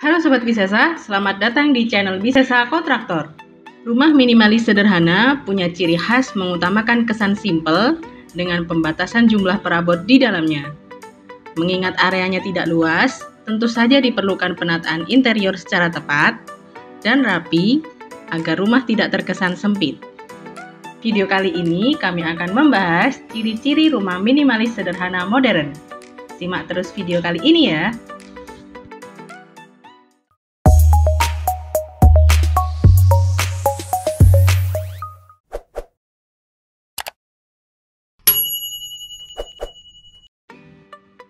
Halo Sobat Bisesa, selamat datang di channel Bisesa Kontraktor. Rumah minimalis sederhana punya ciri khas mengutamakan kesan simpel dengan pembatasan jumlah perabot di dalamnya. Mengingat areanya tidak luas, tentu saja diperlukan penataan interior secara tepat dan rapi agar rumah tidak terkesan sempit. Video kali ini kami akan membahas ciri-ciri rumah minimalis sederhana modern. Simak terus video kali ini ya.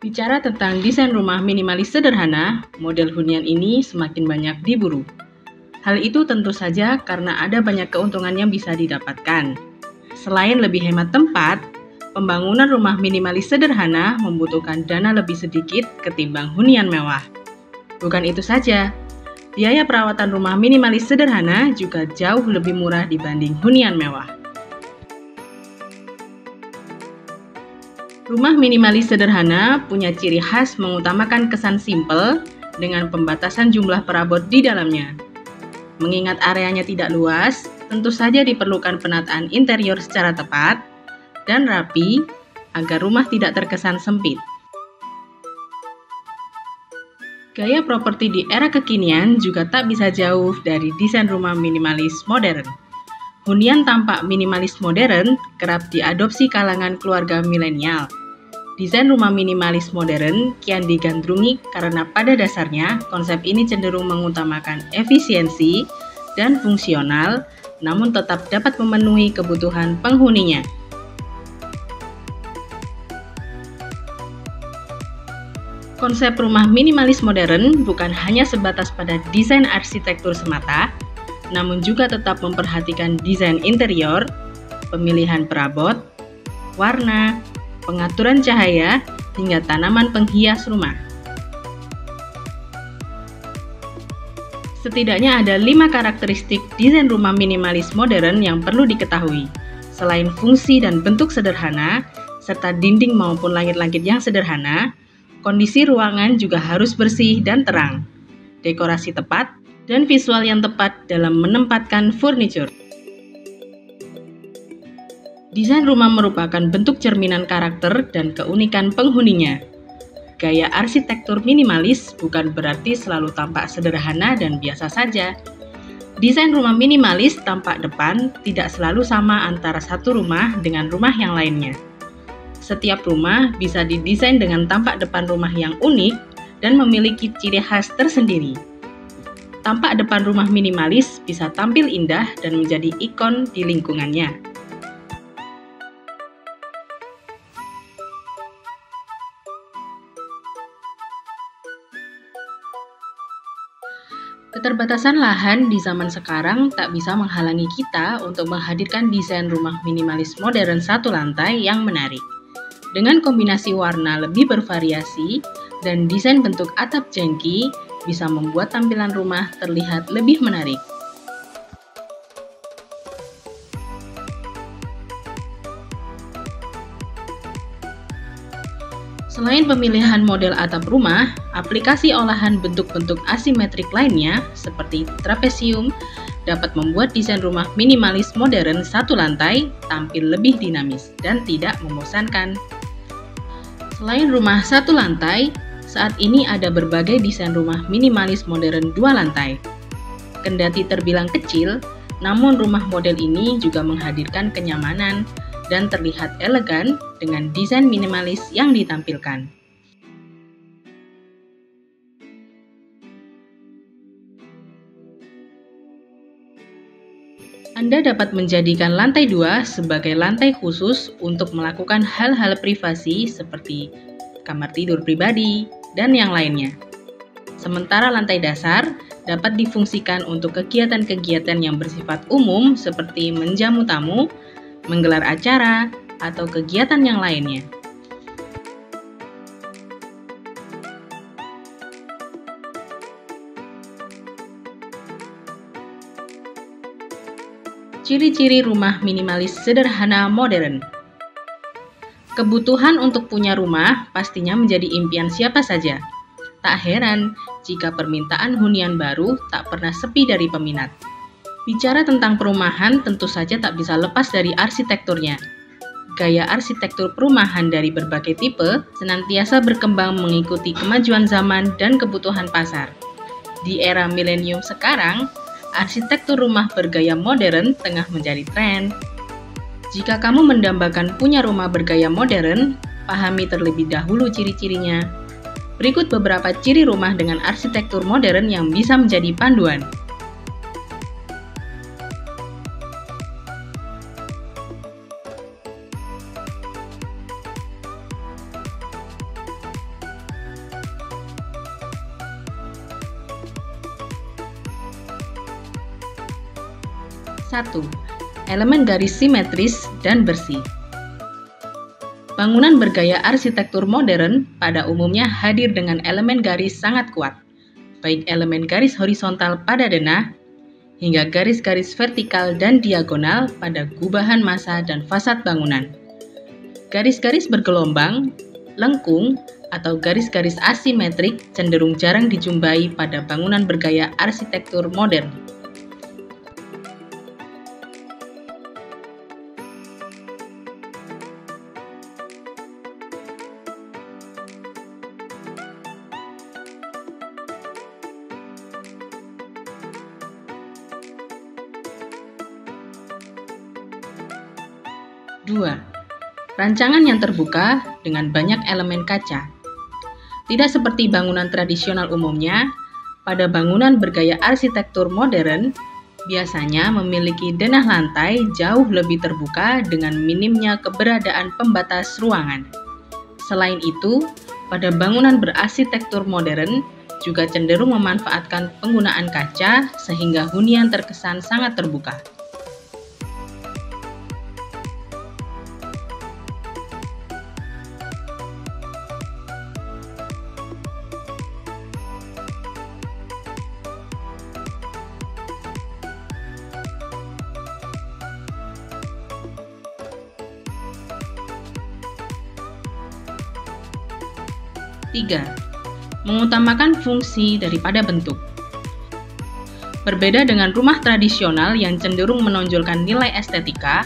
Bicara tentang desain rumah minimalis sederhana, model hunian ini semakin banyak diburu. Hal itu tentu saja karena ada banyak keuntungan yang bisa didapatkan. Selain lebih hemat tempat, pembangunan rumah minimalis sederhana membutuhkan dana lebih sedikit ketimbang hunian mewah. Bukan itu saja, biaya perawatan rumah minimalis sederhana juga jauh lebih murah dibanding hunian mewah. Rumah minimalis sederhana punya ciri khas mengutamakan kesan simpel dengan pembatasan jumlah perabot di dalamnya. Mengingat areanya tidak luas, tentu saja diperlukan penataan interior secara tepat dan rapi agar rumah tidak terkesan sempit. Gaya properti di era kekinian juga tak bisa jauh dari desain rumah minimalis modern. Hunian tampak minimalis modern kerap diadopsi kalangan keluarga milenial. Desain rumah minimalis modern kian digandrungi karena pada dasarnya konsep ini cenderung mengutamakan efisiensi dan fungsional, namun tetap dapat memenuhi kebutuhan penghuninya. Konsep rumah minimalis modern bukan hanya sebatas pada desain arsitektur semata, namun juga tetap memperhatikan desain interior, pemilihan perabot, warna, pengaturan cahaya, hingga tanaman penghias rumah. Setidaknya ada 5 karakteristik desain rumah minimalis modern yang perlu diketahui. Selain fungsi dan bentuk sederhana, serta dinding maupun langit-langit yang sederhana, kondisi ruangan juga harus bersih dan terang, dekorasi tepat, dan visual yang tepat dalam menempatkan furniture. Desain rumah merupakan bentuk cerminan karakter dan keunikan penghuninya. Gaya arsitektur minimalis bukan berarti selalu tampak sederhana dan biasa saja. Desain rumah minimalis tampak depan tidak selalu sama antara satu rumah dengan rumah yang lainnya. Setiap rumah bisa didesain dengan tampak depan rumah yang unik dan memiliki ciri khas tersendiri. Tampak depan rumah minimalis bisa tampil indah dan menjadi ikon di lingkungannya. Keterbatasan lahan di zaman sekarang tak bisa menghalangi kita untuk menghadirkan desain rumah minimalis modern satu lantai yang menarik. Dengan kombinasi warna lebih bervariasi dan desain bentuk atap jengki, bisa membuat tampilan rumah terlihat lebih menarik. Selain pemilihan model atap rumah, aplikasi olahan bentuk-bentuk asimetrik lainnya seperti trapesium dapat membuat desain rumah minimalis modern satu lantai tampil lebih dinamis dan tidak membosankan. Selain rumah satu lantai, saat ini ada berbagai desain rumah minimalis modern dua lantai. Kendati terbilang kecil, namun rumah model ini juga menghadirkan kenyamanan dan terlihat elegan dengan desain minimalis yang ditampilkan. Anda dapat menjadikan lantai 2 sebagai lantai khusus untuk melakukan hal-hal privasi seperti kamar tidur pribadi dan yang lainnya. Sementara lantai dasar dapat difungsikan untuk kegiatan-kegiatan yang bersifat umum seperti menjamu tamu, menggelar acara, atau kegiatan yang lainnya. Ciri-ciri rumah minimalis sederhana modern. Kebutuhan untuk punya rumah pastinya menjadi impian siapa saja. Tak heran jika permintaan hunian baru tak pernah sepi dari peminat. Bicara tentang perumahan tentu saja tak bisa lepas dari arsitekturnya. Gaya arsitektur perumahan dari berbagai tipe senantiasa berkembang mengikuti kemajuan zaman dan kebutuhan pasar. Di era milenium sekarang, arsitektur rumah bergaya modern tengah menjadi tren. Jika kamu mendambakan punya rumah bergaya modern, pahami terlebih dahulu ciri-cirinya. Berikut beberapa ciri rumah dengan arsitektur modern yang bisa menjadi panduan. Satu, elemen garis simetris dan bersih. Bangunan bergaya arsitektur modern pada umumnya hadir dengan elemen garis sangat kuat, baik elemen garis horizontal pada denah, hingga garis-garis vertikal dan diagonal pada gubahan massa dan fasad bangunan. Garis-garis bergelombang, lengkung, atau garis-garis asimetrik cenderung jarang dijumpai pada bangunan bergaya arsitektur modern. Dua, rancangan yang terbuka dengan banyak elemen kaca. Tidak seperti bangunan tradisional umumnya, pada bangunan bergaya arsitektur modern, biasanya memiliki denah lantai jauh lebih terbuka dengan minimnya keberadaan pembatas ruangan. Selain itu, pada bangunan berarsitektur modern juga cenderung memanfaatkan penggunaan kaca sehingga hunian terkesan sangat terbuka. 3. Mengutamakan fungsi daripada bentuk. Berbeda dengan rumah tradisional yang cenderung menonjolkan nilai estetika,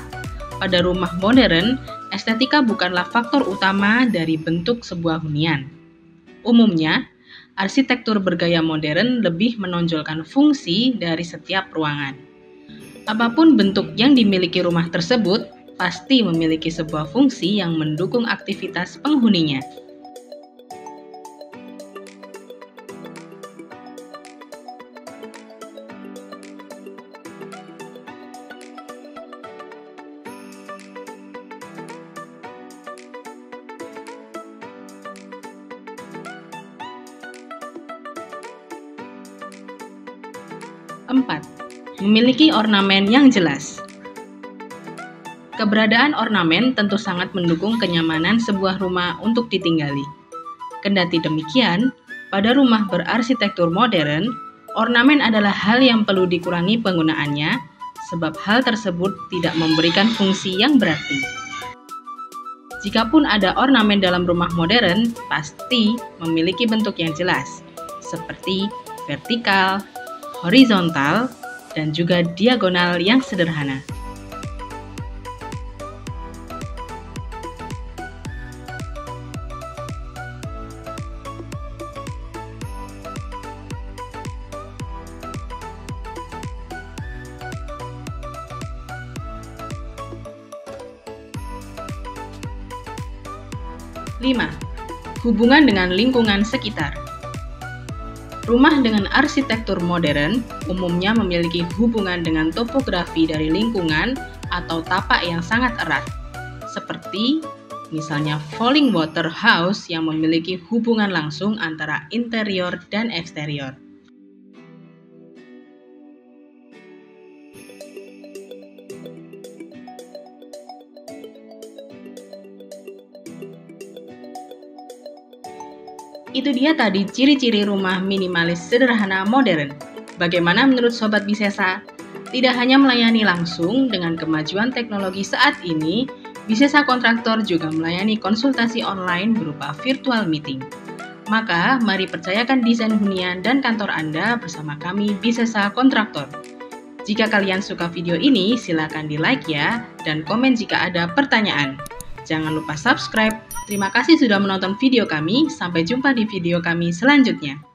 pada rumah modern, estetika bukanlah faktor utama dari bentuk sebuah hunian. Umumnya, arsitektur bergaya modern lebih menonjolkan fungsi dari setiap ruangan. Apapun bentuk yang dimiliki rumah tersebut, pasti memiliki sebuah fungsi yang mendukung aktivitas penghuninya. 4. Memiliki ornamen yang jelas. Keberadaan ornamen tentu sangat mendukung kenyamanan sebuah rumah untuk ditinggali. Kendati demikian, pada rumah berarsitektur modern, ornamen adalah hal yang perlu dikurangi penggunaannya, sebab hal tersebut tidak memberikan fungsi yang berarti. Jikapun ada ornamen dalam rumah modern, pasti memiliki bentuk yang jelas, seperti vertikal, horizontal, dan juga diagonal yang sederhana. Lima, hubungan dengan lingkungan sekitar. Rumah dengan arsitektur modern umumnya memiliki hubungan dengan topografi dari lingkungan atau tapak yang sangat erat, seperti misalnya falling water house yang memiliki hubungan langsung antara interior dan eksterior. Itu dia tadi ciri-ciri rumah minimalis sederhana modern. Bagaimana menurut Sobat Bisesa? Tidak hanya melayani langsung dengan kemajuan teknologi saat ini, Bisesa Kontraktor juga melayani konsultasi online berupa virtual meeting. Maka, mari percayakan desain hunian dan kantor Anda bersama kami Bisesa Kontraktor. Jika kalian suka video ini, silakan di-like ya, dan komen jika ada pertanyaan. Jangan lupa subscribe. Terima kasih sudah menonton video kami. Sampai jumpa di video kami selanjutnya.